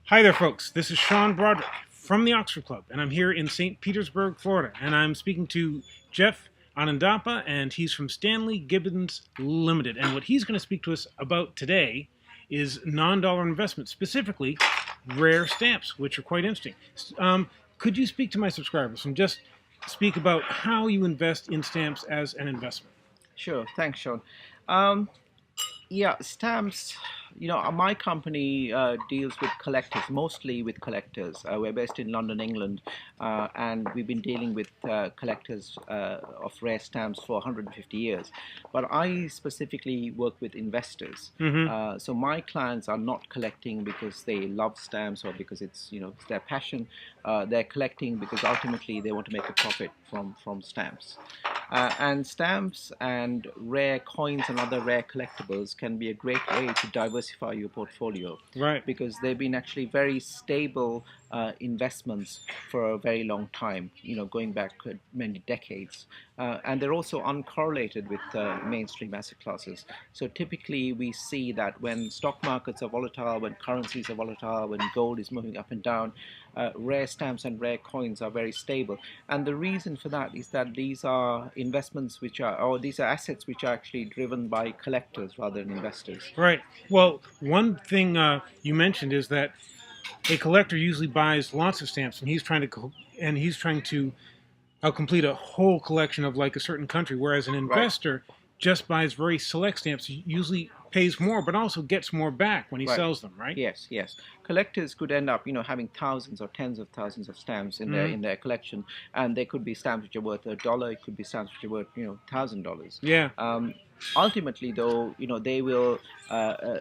Hi there, folks. This is Sean Brodrick from the Oxford Club, and I'm here in St. Petersburg, Florida. And I'm speaking to Geoff Anandappa, and he's from Stanley, Gibbons Limited. And what he's going to speak to us about today is non-dollar investments, specifically rare stamps, which are quite interesting. Could you speak to my subscribers and just speak about how you invest in stamps as an investment? Sure, thanks, Sean. Um, yeah, stamps. My company deals with collectors, mostly with collectors. We're based in London, England, and we've been dealing with collectors of rare stamps for 150 years. But I specifically work with investors. Mm-hmm. So my clients are not collecting because they love stamps or because it's their passion. They're collecting because ultimately they want to make a profit from stamps. And stamps and rare coins and other rare collectibles can be a great way to diversify your portfolio, Right. because they've been actually very stable investments for a very long time, going back many decades. And they're also uncorrelated with mainstream asset classes. So typically we see that when stock markets are volatile, when currencies are volatile, when gold is moving up and down, rare stamps and rare coins are very stable. And the reason for that is that these are investments or these are assets which are actually driven by collectors rather than investors. Right. Well, one thing you mentioned is that a collector usually buys lots of stamps, and he's trying to complete a whole collection of like a certain country, whereas an Right. investor just buys very select stamps. He usually pays more, but also gets more back when he Right. sells them. Right. Yes, yes. Collectors could end up, having thousands or tens of thousands of stamps in their Mm-hmm. in their collection, and they could be stamps which are worth $1. It could be stamps which are worth, $1,000. Yeah. Ultimately, though, they will.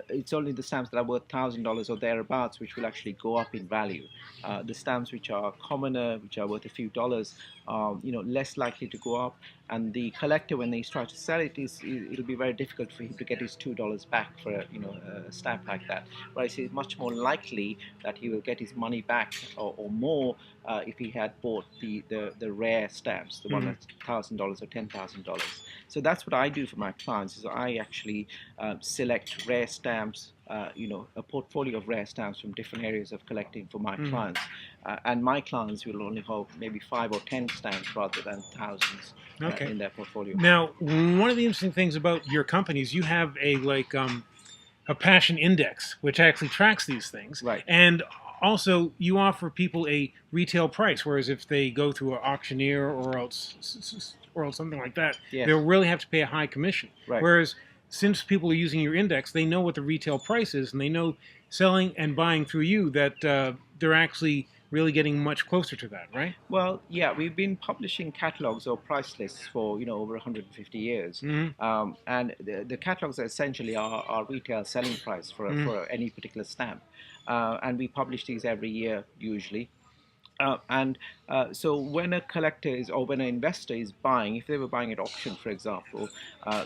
It's only the stamps that are worth $1,000 or thereabouts which will actually go up in value. The stamps which are commoner, which are worth a few dollars, less likely to go up. And the collector, when he tries to sell it, it'll be very difficult for him to get his $2 back for a stamp like that. Whereas it's much more likely that he will get his money back or more if he had bought the rare stamps, the one Mm-hmm. that's $1,000 or $10,000. So that's what I do for my clients. Is I actually select rare stamps, a portfolio of rare stamps from different areas of collecting for my Mm-hmm. clients. And my clients will only hold maybe 5 or 10 stamps rather than thousands Okay. in their portfolio. Now, one of the interesting things about your company is you have a passion index, which actually tracks these things. Right. And also, you offer people a retail price, whereas if they go through an auctioneer or else something like that, Yes. they'll really have to pay a high commission. Right. Whereas since people are using your index, they know what the retail price is, and they know selling and buying through you that they're actually really getting much closer to that, right? Well, yeah, we've been publishing catalogs or price lists for over 150 years, Mm-hmm. and the catalogs are essentially our retail selling price Mm-hmm. for any particular stamp, and we publish these every year usually. And so when a collector is, or when an investor is buying, if they were buying at auction, for example,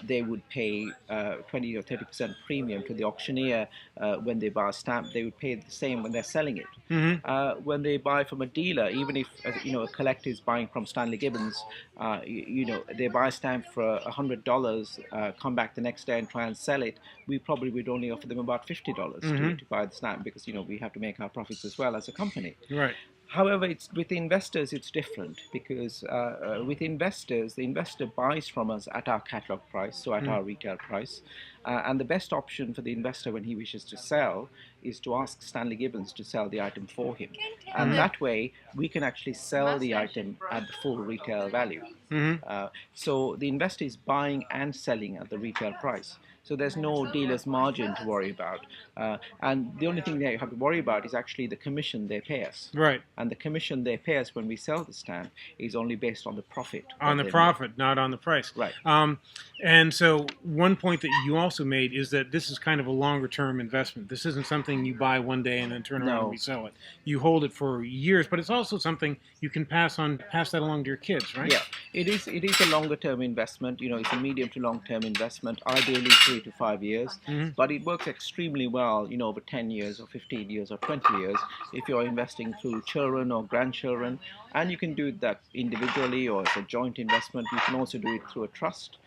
they would pay 20 or 30% premium to the auctioneer when they buy a stamp. They would pay the same when they're selling it. Mm-hmm. When they buy from a dealer, even if a collector is buying from Stanley Gibbons, they buy a stamp for $100, come back the next day and try and sell it. We probably would only offer them about $50 Mm-hmm. to buy the stamp, because we have to make our profits as well as a company. Right. However, with investors, it's different, because with investors, the investor buys from us at our catalog price, so at Mm-hmm. our retail price. And the best option for the investor when he wishes to sell is to ask Stanley Gibbons to sell the item for him. And that way, we can actually sell the item at the full retail value. Mm-hmm. So the investor is buying and selling at the retail price. So there's no dealer's margin to worry about. And the only thing they have to worry about is actually the commission they pay us. Right. And the commission they pay us when we sell the stamp is only based on the profit On that the they make. profit, not on the price. Right. And so one point that you also made is that this is kind of a longer term investment. This isn't something you buy one day and then turn around and No. resell it. You hold it for years, but it's also something you can pass that along to your kids, right? Yeah, it is. It is a longer term investment. It's a medium to long term investment, ideally 3 to 5 years. Mm-hmm. But it works extremely well, over 10 years or 15 years or 20 years if you're investing through children or grandchildren. And you can do that individually or as a joint investment. You can also do it through a trust.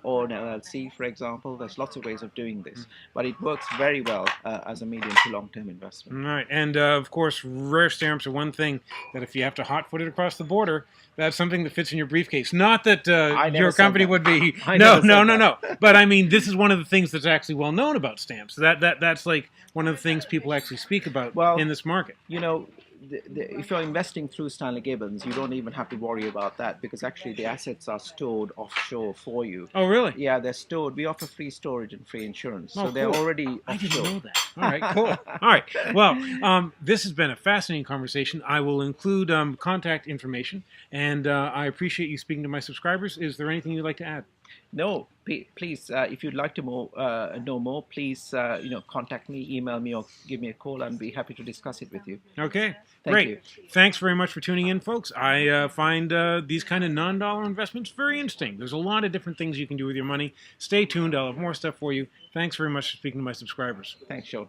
or an LLC, for example. There's lots of ways of doing this, but it works very well as a medium to long-term investment. Right, and of course, rare stamps are one thing that if you have to hot-foot it across the border, that's something that fits in your briefcase. Not that your company would be. No. But I mean, this is one of the things that's actually well known about stamps. That's like one of the things people actually speak about in this market. You know, if you're investing through Stanley Gibbons, you don't even have to worry about that because actually the assets are stored offshore for you. Oh, really? Yeah, they're stored. We offer free storage and free insurance, so cool. they're already offshore. I didn't know that. All right, cool. All right. Well, this has been a fascinating conversation. I will include contact information, and I appreciate you speaking to my subscribers. Is there anything you'd like to add? No, please, if you'd like to know more, please, contact me, email me, or give me a call. I'd be happy to discuss it with you. Okay, Thank great. you. Thanks very much for tuning in, folks. I find these kind of non-dollar investments very interesting. There's a lot of different things you can do with your money. Stay tuned. I'll have more stuff for you. Thanks very much for speaking to my subscribers. Thanks, Sean.